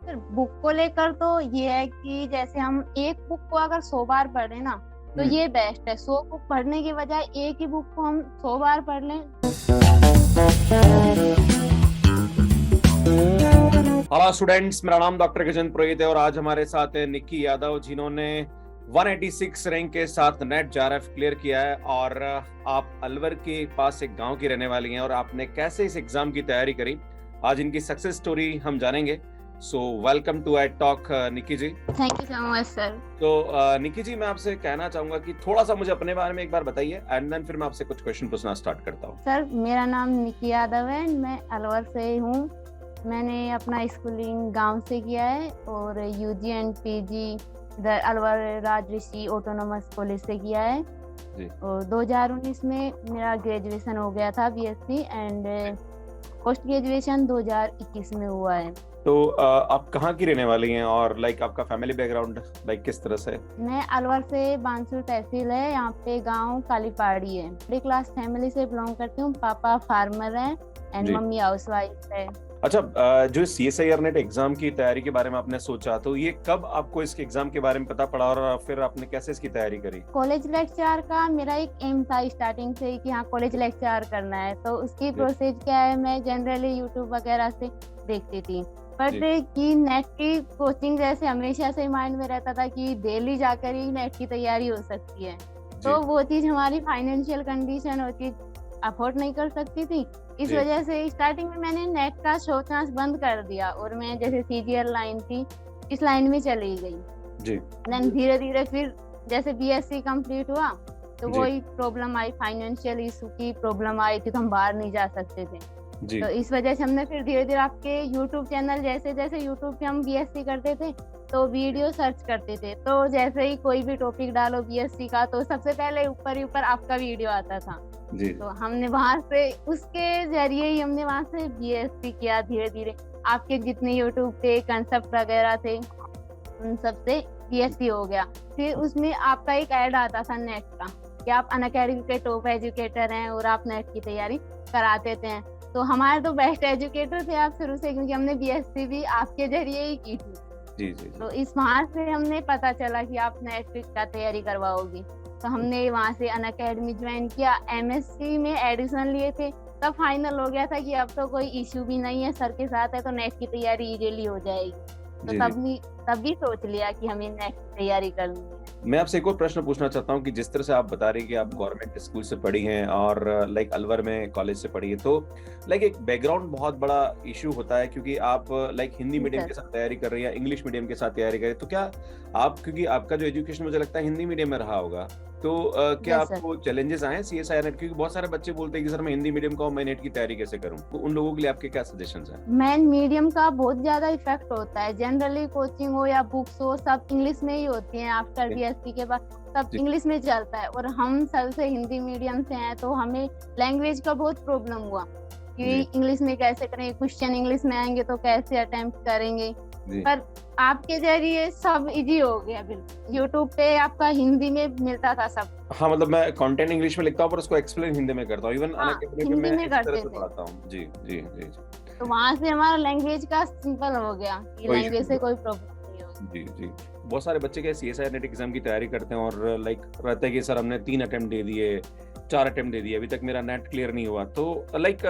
फिर बुक को लेकर तो ये है कि जैसे हम एक बुक को अगर 100 बार पढ़ें ना तो ये बेस्ट है। 100 बुक पढ़ने की बजाय एक ही बुक को हम 100 बार पढ़ लें। हेलो स्टूडेंट्स, मेरा नाम डॉक्टर किशन पुरोहित है और आज हमारे साथ है निक्की यादव, जिन्होंने 186 रैंक के साथ नेट जेआरएफ क्लियर किया है। और आप अलवर के पास एक गांव की रहने वाली हैं और आपने कैसे इस एग्जाम की तैयारी करी, आज इनकी सक्सेस स्टोरी हम जानेंगे। So welcome to at talk Nikki ji. Thank you so much sir. तो निक्की जी, मैं आपसे कहना चाहूंगा कि थोड़ा सा मुझे अपने बारे में एक बार बताइए एंड देन फिर मैं आपसे कुछ क्वेश्चन पूछना स्टार्ट करता हूँ। सर, मेरा नाम निक्की यादव है, मैं अलवर से हूँ। मैंने अपना स्कूलिंग गांव से किया है और यूजी एंड पीजी इधर अलवर राजऋषि ऑटोनोमस कॉलेज से किया है जी। और 2019 में मेरा ग्रेजुएशन हो गया था बीएससी एंड पोस्ट ग्रेजुएशन 2021 में हुआ है। तो आप कहाँ की रहने वाली हैं और लाइक आपका फैमिली बैकग्राउंड लाइक किस तरह से? मैं अलवर से बांसुर तहसील है, यहाँ पे गांव कालीपहाड़ी है। मिडिल क्लास फैमिली से बिलोंग करती हूँ। पापा फार्मर हैं एंड मम्मी हाउसवाइफ है। अच्छा, जो CSIR नेट एग्जाम की तैयारी के बारे में आपने सोचा, तो ये कब आपको इसके एग्जाम के बारे में पता पड़ा और फिर आपने कैसे इसकी तैयारी करी? कॉलेज लेक्चर का मेरा एक एम था स्टार्टिंग से ही कि हाँ कॉलेज लेक्चर करना है, तो उसकी प्रोसेस क्या है मैं जनरली यूट्यूब वगैरह से देखती थी। बट कि नेट की कोचिंग जैसे हमेशा से माइंड में रहता था कि डेली जाकर ही नेट की तैयारी हो सकती है, तो वो चीज हमारी फाइनेंशियल कंडीशन वो चीज अफोर्ड नहीं कर सकती थी। इस वजह से स्टार्टिंग में मैंने नेट का सोचना बंद कर दिया और मैं जैसे CGL लाइन थी इस लाइन में चली गई जी। देन धीरे धीरे फिर जैसे BSc कंप्लीट हुआ तो वही प्रॉब्लम आई, फाइनेंशियल इशू की प्रॉब्लम आई थी, तो हम बाहर नहीं जा सकते थे जी। तो इस वजह से हमने फिर धीरे धीरे आपके यूट्यूब चैनल जैसे जैसे यूट्यूब पे हम BSc करते थे तो वीडियो सर्च करते थे, तो जैसे ही कोई भी टॉपिक डालो BSc का तो सबसे पहले ऊपर ही ऊपर आपका वीडियो आता था जी। तो हमने वहां से उसके जरिए ही हमने वहां से BSc किया। धीरे धीरे आपके जितने यूट्यूब पे कंसेप्ट वगैरह थे उन सब से BSc हो गया। फिर उसमें आपका एक ऐड आता था नेट का कि आप अनअकैडमी के टॉप एजुकेटर हैं और आप नेट की तैयारी कराते थे, तो हमारे तो बेस्ट एजुकेटर थे आप शुरू से, क्योंकि हमने BSc भी आपके जरिए ही की थी जी। तो इस वहां से हमने पता चला कि आप नेट का तैयारी करवाओगी, तो हमने वहां से अनअकैडमी ज्वाइन किया। MSc में एडमिशन लिए थे, तब फाइनल हो गया था कि अब तो कोई इश्यू भी नहीं है, सर के साथ है तो नेट की तैयारी इजीली हो जाएगी। तो तभी सोच लिया कि हमें नेट की तैयारी करनी है। मैं आपसे एक और प्रश्न पूछना चाहता हूँ कि जिस तरह से आप बता रही हैं कि आप गवर्नमेंट स्कूल से पढ़ी हैं और लाइक अलवर में कॉलेज से पढ़ी है, तो लाइक एक बैकग्राउंड बहुत बड़ा इशू होता है, क्योंकि आप लाइक हिंदी मीडियम के साथ तैयारी कर रही है, इंग्लिश मीडियम के साथ तैयारी कर रही है, तो क्या आप, क्योंकि आपका जो एजुकेशन मुझे लगता है हिंदी मीडियम में रहा होगा, तो क्या आपको चैलेंजेस आए CSIR नेट? क्योंकि बहुत सारे बच्चे बोलते हैं कि सर मैं हिंदी मीडियम का हूं, मैं नेट की तैयारी कैसे करूं? तो उन लोगों के लिए आपके क्या सजेशंस हैं? मैन मीडियम का बहुत ज्यादा इफेक्ट होता है। जनरली कोचिंग हो या बुक्स हो सब इंग्लिश में ही होती हैं। आफ्टर BSc के बाद सब इंग्लिश में चलता है और हम सब से हिंदी मीडियम से हैं, तो हमें लैंग्वेज का बहुत प्रॉब्लम हुआ कि इंग्लिश में कैसे करेंगे, क्वेश्चन इंग्लिश में आएंगे तो कैसे अटेम्प्ट करेंगे। पर आपके जरिए सब इजी हो गया। बिल्कुल यूट्यूब पे आपका हिंदी में मिलता था सब। हाँ, मतलब मैं कंटेंट इंग्लिश में लिखता हूँ पर उसको एक्सप्लेन हिंदी में करता हूँ, इवन हिंदी में इस तरह से पढ़ाता हूँ जी जी जी। तो वहाँ से हमारा लैंग्वेज का सिंपल हो गया कि लैंग्वेज से कोई प्रॉब्लम नहीं होगी जी जी। बहुत सारे बच्चे क्या CSIR नेट एग्जाम की तैयारी करते हैं और लाइक रहता है कि सर हमने 3 अटेम्प्ट दे दिए, 4 अटेम्प्ट दे दिए, अभी तक मेरा नेट क्लियर नहीं हुआ। तो लाइक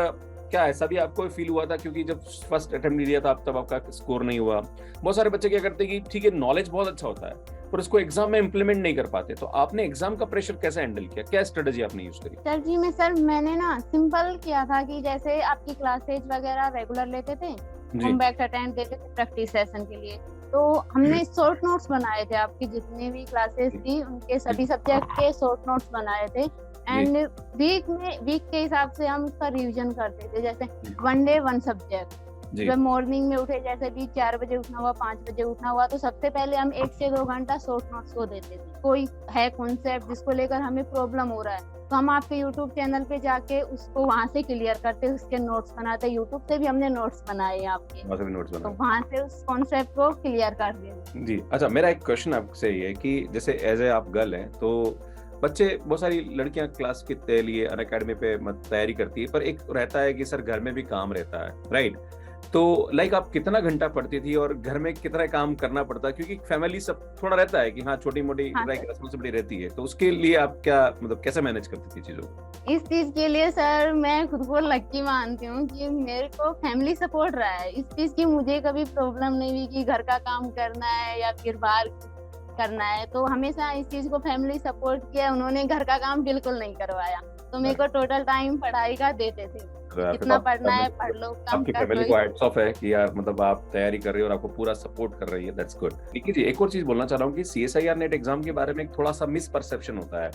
क्या ऐसा भी आपको फील हुआ था, क्योंकि जब फर्स्ट अटेम्प्ट दिया था तब आपका स्कोर नहीं हुआ? बहुत सारे बच्चे क्या करते हैं कि ठीक है नॉलेज बहुत अच्छा होता है पर उसको एग्जाम में इम्प्लीमेंट नहीं कर पाते, तो आपने एग्जाम का प्रेशर कैसे हैंडल किया, क्या स्ट्रेटजी आपने यूज करी? सर मैंने ना सिंपल किया था कि जैसे आपकी क्लासेज वगैरह रेगुलर लेते थे, हम बैक अटेंड देते थे प्रैक्टिस सेशन के लिए, तो हमने शॉर्ट नोट्स बनाए थे। आपकी जितनी भी क्लासेस थी उनके सभी सब्जेक्ट के शॉर्ट नोट्स बनाए थे एंड वीक के हिसाब से हम उसका रिवीजन करते थे। जैसे 1 डे 1 सब्जेक्ट, जब मॉर्निंग में उठे जैसे भी 4 बजे उठना हुआ, 5 बजे उठना हुआ, तो सबसे पहले हम 1 से 2 घंटा शॉर्ट नोट्स को देते थे। कोई है कॉन्सेप्ट जिसको लेकर हमें प्रॉब्लम हो रहा है तो हम आपके यूट्यूब चैनल पे जाके उसको वहाँ से क्लियर करते, उसके नोट्स बनाते। यूट्यूब से भी हमने नोट्स बनाए आपके, तो वहाँ से उस कॉन्सेप्ट को क्लियर कर दिया जी। अच्छा, मेरा एक क्वेश्चन आपसे ये है कि जैसे एज ए आप गर्ल हैं तो बच्चे, बहुत सारी लड़कियां क्लास के लिए अनअकैडमी पे तैयारी करती है, पर एक रहता है कि सर घर में भी काम रहता है, राइट? तो लाइक आप कितना घंटा पढ़ती थी और घर में कितना काम करना पड़ता, क्योंकि फैमिली सब थोड़ा रहता है कि हाँ छोटी मोटी हाँ लाइक सर। रिस्पॉन्सिबिलिटी रहती है, तो उसके लिए आप क्या मतलब कैसे मैनेज करती थी चीजों को? इस चीज के लिए सर मैं खुद को लक्की मानती हूँ कि मेरे को फैमिली सपोर्ट रहा है। इस चीज की मुझे कभी प्रॉब्लम नहीं हुई कि घर का काम करना है या फिर बाहर करना है, तो हमेशा इस चीज को फैमिली सपोर्ट किया। उन्होंने घर का काम बिल्कुल नहीं करवाया, तो मेरे को टोटल टाइम पढ़ाई का देते थे। फिर कितना तो पढ़ना है पढ़ लो, कम आपकी कर फैमिली लो। को हैट्स ऑफ है कि यार मतलब आप तैयारी कर रही हो और आपको पूरा सपोर्ट कर रही है, दैट्स गुड। निकी जी, एक और चीज बोलना चाह रहा हूँ कि सीएसआईआर नेट एग्जाम के बारे में एक थोड़ा सा मिसपरसेप्शन होता है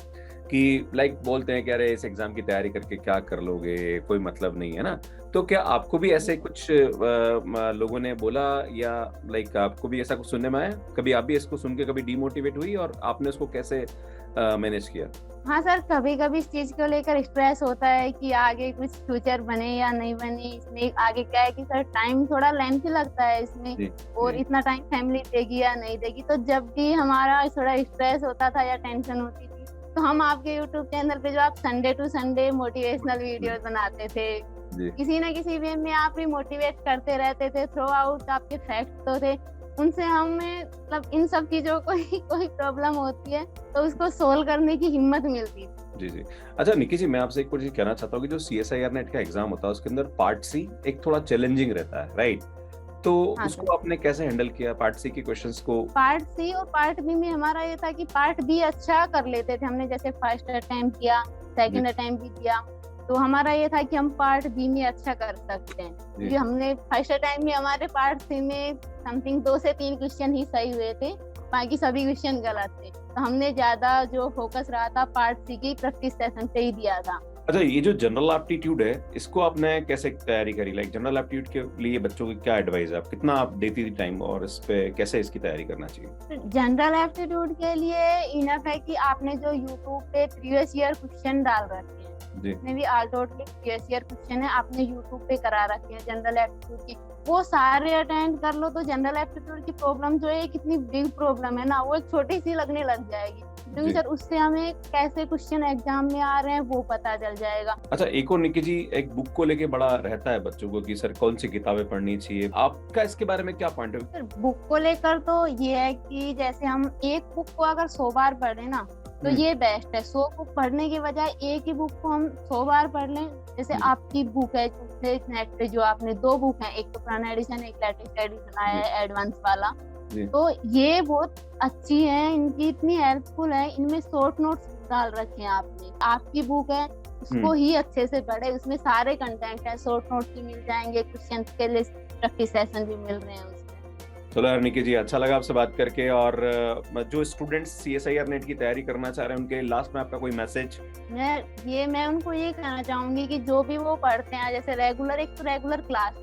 कि लाइक बोलते हैं कि अरे इस एग्जाम की तैयारी करके क्या कर लोगे, कोई मतलब नहीं है ना। तो क्या आपको भी ऐसे कुछ लोगों ने बोला या लाइक आपको भी ऐसा कुछ सुनने में आया? कभी आप भी इसको सुन के कभी डिमोटिवेट हुई और आपने उसको कैसे मैनेज किया? हाँ सर, कभी कभी इस चीज को लेकर स्ट्रेस होता है कि आगे कुछ फ्यूचर बने या नहीं बने। इसमें आगे क्या है कि सर टाइम थोड़ा लेंथी लगता है इसमें, जी, और जी। इतना टाइम फैमिली देगी या नहीं देगी। तो जब भी हमारा थोड़ा स्ट्रेस होता था या टेंशन होती थी, तो हम आपके यूट्यूब चैनल पे जो आप Sunday to Sunday motivational videos बनाते थे, जी। किसी ना किसी वे में आप भी मोटिवेट करते रहते थे। थ्रू आउट आपके फैक्ट तो थे, उनसे हमें मतलब इन सब चीजों को ही कोई प्रॉब्लम होती है तो उसको सोल्व करने की हिम्मत मिलती थी। जी, जी। अच्छा निकी जी, मैं आपसे एक और चीज कहना चाहता हूँ कि जो सीएसआईआर नेट का एग्जाम होता है उसके अंदर पार्ट सी एक थोड़ा चैलेंजिंग रहता है, राइट? तो हाँ उसको सर। आपने कैसे हैंडल किया पार्ट सी के क्वेश्चंस को? पार्ट सी और पार्ट बी में हमारा ये था कि पार्ट बी अच्छा कर लेते थे हमने, जैसे फर्स्ट अटेम्प्ट किया, सेकंड अटेम्प्ट भी किया, तो हमारा ये था कि हम पार्ट बी में अच्छा कर सकते हैं। क्योंकि हमने फर्स्ट अटेम्प्ट में हमारे पार्ट सी में समथिंग 2 से 3 क्वेश्चन ही सही हुए थे, बाकी सभी क्वेश्चन गलत थे। तो हमने ज्यादा जो फोकस रहा था पार्ट सी की प्रैक्टिस सेशन पे ही दिया था। अच्छा, ये जो जनरल एप्टीट्यूड है इसको आपने कैसे तैयारी करी? लाइक जनरल एप्टीट्यूड के लिए बच्चों की क्या एडवाइस है? आप कितना आप देती थी टाइम और इस पे कैसे इसकी तैयारी करना चाहिए? जनरल एप्टीट्यूड के लिए इनफ है कि आपने जो यूट्यूब पे प्रीवियस ईयर क्वेश्चन डाल रखे हैं, जितने भी टोटली प्रीवियस ईयर क्वेश्चन है आपने यूट्यूब पे करा रखे हैं जनरल एप्टीट्यूड के, वो सारे अटेंड कर लो। तो जनरल एप्टीट्यूड की प्रॉब्लम जो है कितनी बिग प्रॉब्लम है ना, वो एक छोटी सी लगने लग जाएगी, क्योंकि सर उससे हमें कैसे क्वेश्चन एग्जाम में आ रहे हैं वो पता चल जाएगा। अच्छा, एक और निकी जी, एक बुक को लेके बड़ा रहता है बच्चों को कि सर कौन सी किताबें पढ़नी चाहिए, आपका इसके बारे में क्या पॉइंट है? सर बुक को लेकर तो ये है कि जैसे हम एक बुक को अगर 100 बार पढ़े ना तो ये बेस्ट है। 100 बुक पढ़ने के बजाय एक ही बुक को हम 100 बार पढ़ लें। जैसे आपकी बुक है नेट पे जो आपने 2 बुक हैं, एक तो पुराना एडिशन, एक लेटेस्ट एडिशन आया है एडवांस वाला, तो ये बहुत अच्छी है, इनकी इतनी हेल्पफुल है। इनमें शॉर्ट नोट्स डाल रखे हैं आपने। आपकी बुक है उसको ही अच्छे से पढ़े, उसमें सारे कंटेंट है, शॉर्ट नोट्स भी मिल जाएंगे, क्वेश्चन के लिए प्रैक्टिस सेशन भी मिल रहे हैं उसमें। चलो यार निकी जी, अच्छा लगा आपसे बात करके। और जो स्टूडेंट्स सीएसआईआर नेट की तैयारी करना चाह रहे हैं उनके लास्ट में आपका कोई मैसेज? मैं उनको ये कहना चाहूंगी कि जो भी वो पढ़ते हैं, जैसे रेगुलर, एक तो रेगुलर क्लास,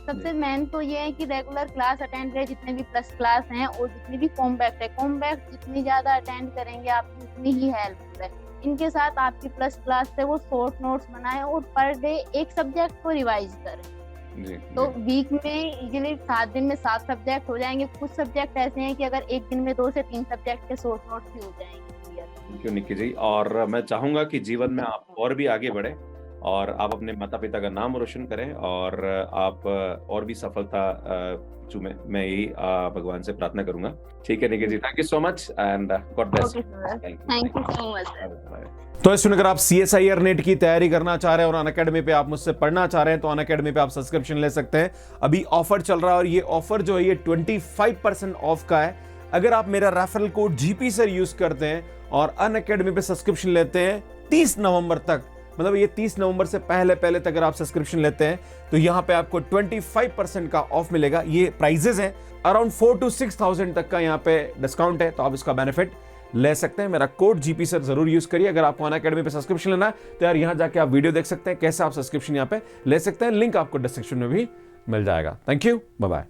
सबसे मेन तो ये है कि रेगुलर क्लास अटेंड करें, जितने भी प्लस क्लास हैं और जितनी भी कॉम्पैक्ट है, कॉम्पैक्ट जितनी ज्यादा अटेंड करेंगे आपकी उतनी ही हेल्पफुल है। इनके साथ आपकी प्लस क्लास से वो शॉर्ट नोट्स बनाएं और पर डे एक सब्जेक्ट को रिवाइज करें। तो वीक में इजीली 7 दिन में 7 सब्जेक्ट हो जाएंगे। कुछ सब्जेक्ट ऐसे हैं कि अगर एक दिन में 2 से 3 सब्जेक्ट के शॉर्ट नोट्स भी हो जाएंगे। थैंक यू निकी जी, और मैं चाहूंगा कि जीवन में आप और भी आगे बढ़े और आप अपने माता पिता का नाम रोशन करें और आप और भी सफलता मैं यही भगवान से प्रार्थना करूंगा। ठीक है Niki ji, thank you so much and God bless. Thank you so much. तो ऐसे अगर आप सीएसआईआर नेट की तैयारी करना चाह रहे हैं और अनअकैडमी पे आप मुझसे पढ़ना चाह रहे हैं तो अनअकैडमी पे आप सब्सक्रिप्शन ले सकते हैं। अभी ऑफर चल रहा है और ये ऑफर जो है ये 25% ऑफ का है। अगर आप मेरा referral code GP sir use करते हैं और अनअकैडमी पे सब्सक्रिप्शन लेते हैं 30 नवंबर तक, मतलब ये 30 नवंबर से पहले तक अगर आप सब्सक्रिप्शन लेते हैं तो यहां पे आपको 25% का ऑफ मिलेगा। ये प्राइजेस हैं, अराउंड 4,000 to 6,000 तक का यहां पे डिस्काउंट है, तो आप इसका बेनिफिट ले सकते हैं। मेरा कोड जीपी सर जरूर यूज करिए। अगर आपको अनअकैडमी पे सब्सक्रिप्शन लेना है तो यार यहां जाके आप वीडियो देख सकते हैं कैसे आप सब्सक्रिप्शन यहां पे ले सकते हैं। लिंक आपको डिस्क्रिप्शन में भी मिल जाएगा। Thank you, bye bye.